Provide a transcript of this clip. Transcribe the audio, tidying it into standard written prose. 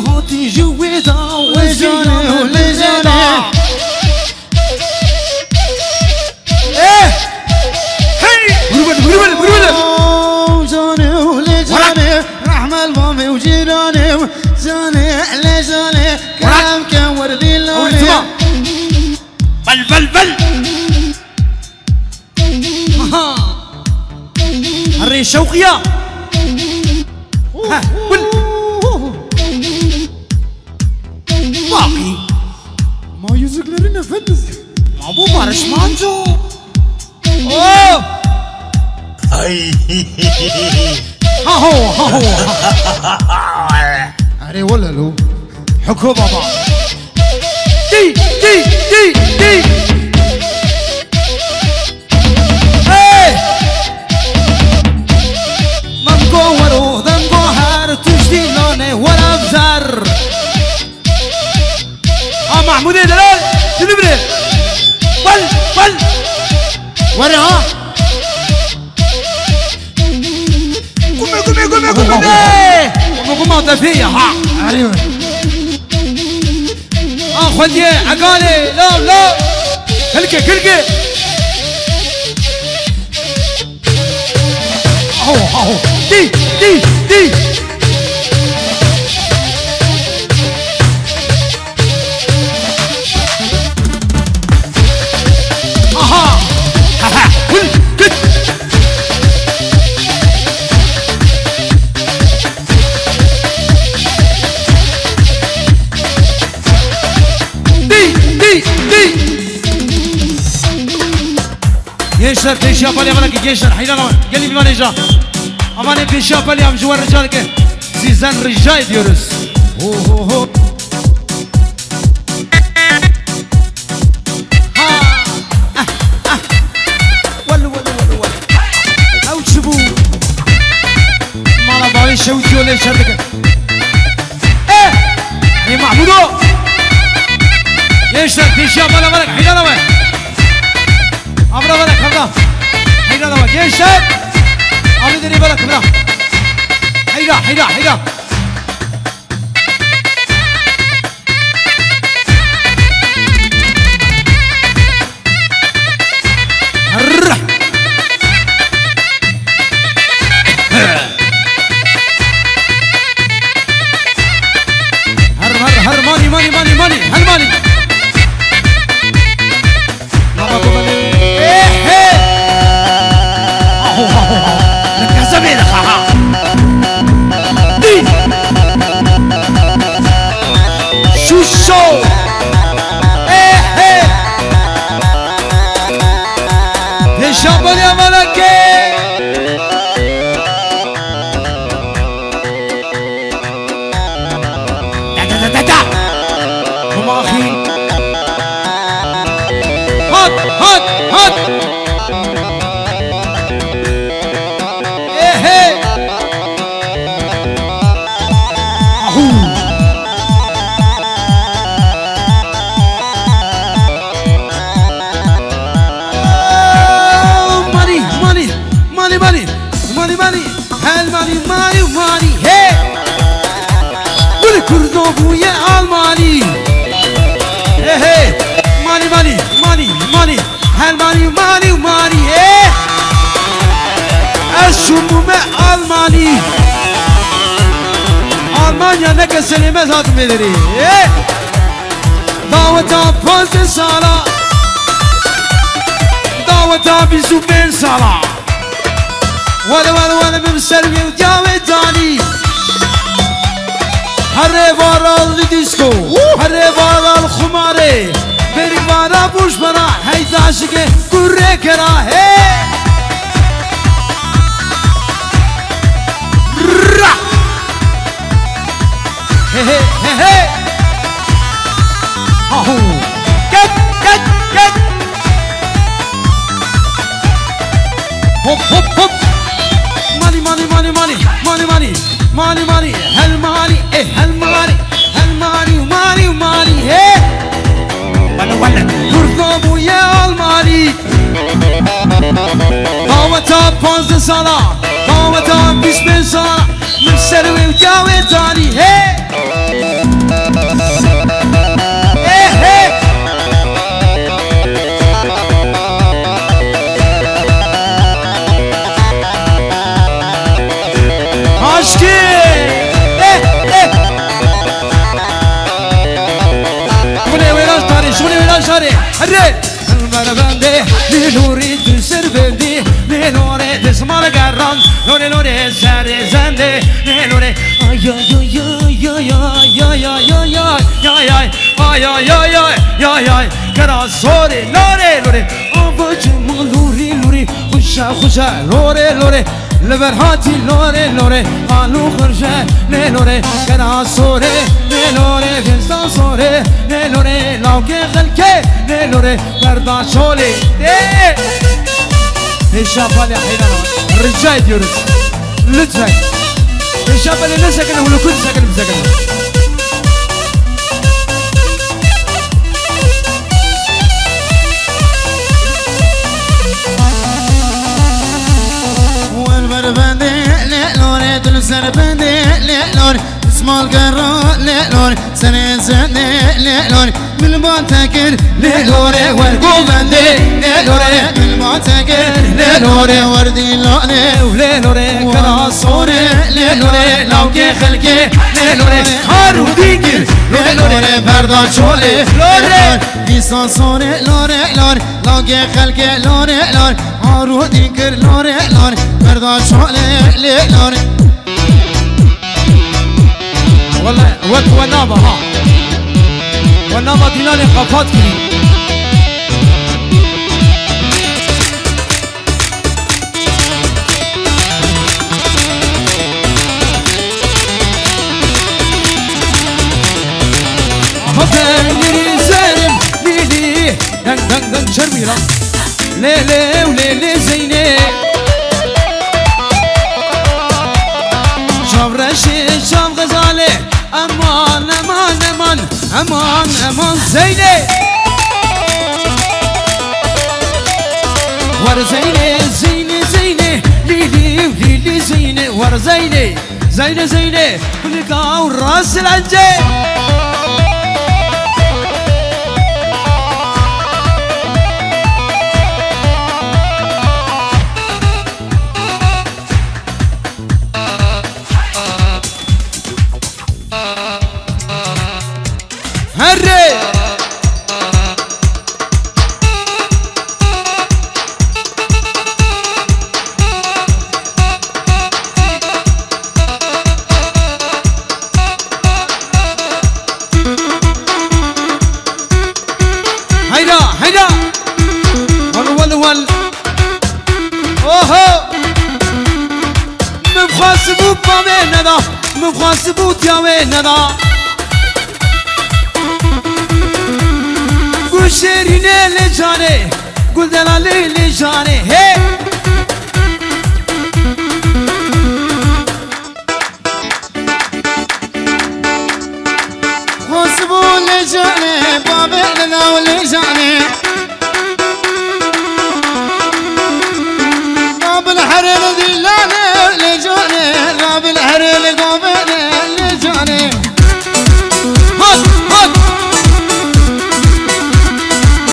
هاتي جويتا وزياني ولزياني ايه هي بربل زاني ولزياني رحمة البامي وجيراني زاني لزاني كلام كور ليلاني بل هري شوقية ها قل باقي ما يزق لنا فدز ما بو بارش مانجو اوه ها هو هري ولا لو حكو بابا دي محمودي دلال تنبري بل ورا قومي ضفية ها ايوه خدي عقالي لا كلكي اهو دي جيشر بيشا بالي مالك جيشر حيلانا قال لي بماني جا اماني بيشا بالي ام جوار رجالك زيزان رجاي ديورس هو ولو او تشبو مالا باوي شوتي ولا شردك ايه يا محمودو جيشر بيشا بالي مالك حيلانا أبرا بالك خبرا حيدا دوا جيشك أبرا دري بالك خبرا حيدا هرّ ماني هالماني شوشو هشام يا ملكي هم اخي هات ماني هي والكردو بويا الماني هي ماني هالماني هي الشموم الماني المانيا نك سلمة ذات مدري دعوة بوز سالا دعوة بزوبين سالا ولا بمسروي وجاوي تاني هري بارا الديسكو هري بارا الخماري بري بارا بوش برا هيدا عشقي كوري كرا هي اهو كت هوب ماني هالماني وماني ولا كردو ويا الماني دعوة بانز سالا دعوة بسم سالا من سروي وجاوي تاني زينه لوري يا يا يا يا يا يا يا يا يا يا يا يا يا كرا سوري لوري لوري ابوجم لوري لوري خشا خشا لوري لوري لبرهاتي لوري لوري قالوا خرجه لوري كرا سوري لوري فيستا سوري لوري لاوكي خلكي لوري بردا شولي الشابالي حينا الرجال يورس لطفا الشابالي لا سكنه ولا كل سكن بسكنه والبربندي لوري دل سربندي لوري اسمال قرا لوري سنة سنة لوري من باتكر لوري والقوبندي لوري من باتكر لوري وردي لوري لوري كراسوري لوري لوكي خلكي لوري هارو ديكر لوري بردا شولي لوري ديسانسوري لوري لوري لوكي خلكي لوري لوري هارو ديكر لوري لوري بردا شولي لوري والله وقت ونامة ها ونامة ديناني قفات كلي فكرني زين ليلي دن دن دن شرميرة ليلي وليلي زيني شاف رشيد شاف غزالي امان امان امان امان امان زيني ور زيني زيني زيني ليلي وليلي زيني ور زيني زيني زيني ولقاو راس العنجي هري هيدا هيدا ول ول اوهو مخاسبو بامي ندا مخاسبو تيامي ندا گل شیرینه لجانه گل دلاله لجانه هی خسبو لجانه بابه لناو لجانه باب الحرم